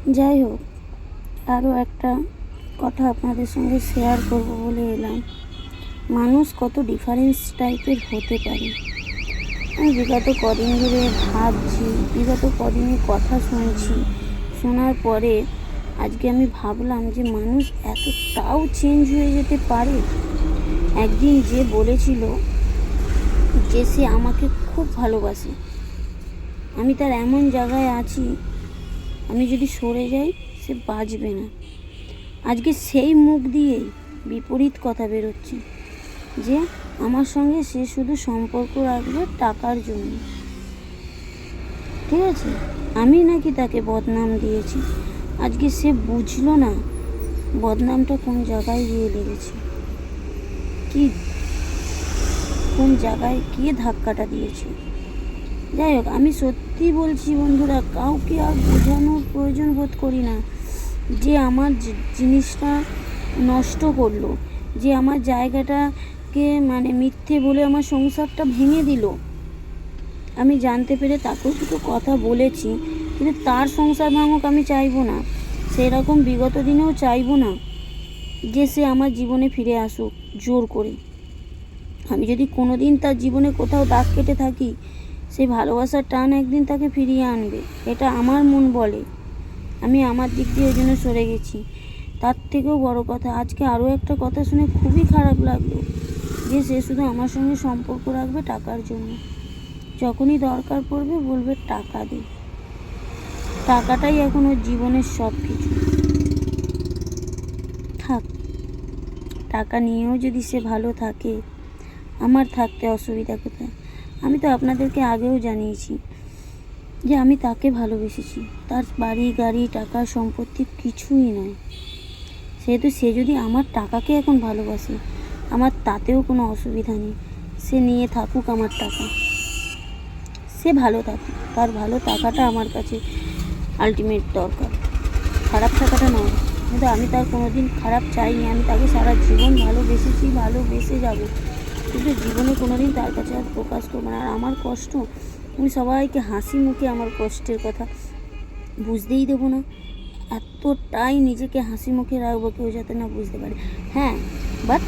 যাই হোক, আরও একটা কথা আপনাদের সঙ্গে শেয়ার করব বলে এলাম। মানুষ কত ডিফারেন্স টাইপের হতে পারে। আমি বিগত কদিন ধরে ভাবছি, বিগত কদিনের কথা শুনছি, শোনার পরে আজকে আমি ভাবলাম যে মানুষ এতটাও চেঞ্জ হয়ে যেতে পারে। একদিন যে বলেছিল যে সে আমাকে খুব ভালোবাসে, আমি তার এমন জায়গায় আছি, আমি যদি সরে যাই সে বাঁচবে না, আজকে সেই মুখ দিয়েই বিপরীত কথা বেরোচ্ছে যে আমার সঙ্গে সে শুধু সম্পর্ক রাখবে টাকার জন্য। ঠিক আছে, আমি নাকি তাকে বদনাম দিয়েছি। আজকে সে বুঝলো না বদনামটা কোন জায়গায় গিয়ে লেগেছে, কি কোন জায়গায় গিয়ে ধাক্কাটা দিয়েছে। যাই হোক, আমি সত্যি বলছি বন্ধুরা, কাউকে আর বোঝানোর প্রয়োজন বোধ করি না যে আমার জিনিসটা নষ্ট করলো, যে আমার জায়গাটাকে মিথ্যে বলে আমার সংসারটা ভেঙে দিল। আমি জানতে পেরে তাকেও দুটো কথা বলেছি, কিন্তু তার সংসার ভাঙুক আমি চাইবো না, সেরকম বিগত দিনেও চাইবো না যে সে আমার জীবনে ফিরে আসুক জোর করে। আমি যদি কোনো দিন তার জীবনে কোথাও দাগ কেটে থাকি, সেই ভালোবাসার টান একদিন তাকে ফিরিয়ে আনবে, এটা আমার মন বলে। আমি আমার দিক দিয়ে ওই জন্য সরে গেছি। তার থেকেও বড় কথা, আজকে আরও একটা কথা শুনে খুবই খারাপ লাগলো যে সে শুধু আমার সঙ্গে সম্পর্ক রাখবে টাকার জন্য। যখনই দরকার পড়বে বলবে টাকা দে। টাকাটাই এখন ওর জীবনের সব কিছু। থাক, টাকা নিয়েও যদি সে ভালো থাকে, আমার থাকতে অসুবিধা কোথায়? আমি তো আপনাদেরকে আগেও জানিয়েছি যে আমি তাকে ভালোবেসেছি, তার বাড়ি গাড়ি টাকা সম্পত্তি কিছুই নয়। সেহেতু সে যদি আমার টাকাকে এখন ভালোবাসে, আমার তাতেও কোনো অসুবিধা নেই। সে নিয়ে থাকুক আমার টাকা, সে ভালো থাকুক, তার ভালো টাকাটা আমার কাছে আলটিমেট দরকার, খারাপ টাকাটা নয়। কিন্তু আমি তার কোনো দিন খারাপ চাইনি, আমি তাকে সারা জীবন ভালোবেসেছি, ভালোবেসে যাব, কিন্তু জীবনে কোনো দিন তার কাছে আর প্রকাশ করবো না। আর আমার কষ্ট, আমি সবাইকে হাসি মুখে আমার কষ্টের কথা বুঝতেই দেবো না, এতটাই নিজেকে হাসি মুখে রাখবো কেউ যাতে না বুঝতে পারে। হ্যাঁ, বাট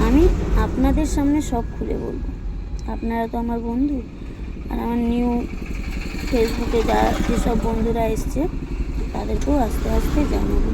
আমি আপনাদের সামনে সব খুলে বলবো। আপনারা তো আমার বন্ধু, আর আমার নিউ ফেসবুকে যেসব বন্ধুরা এসছে তাদেরকেও আস্তে আস্তে জানাবো।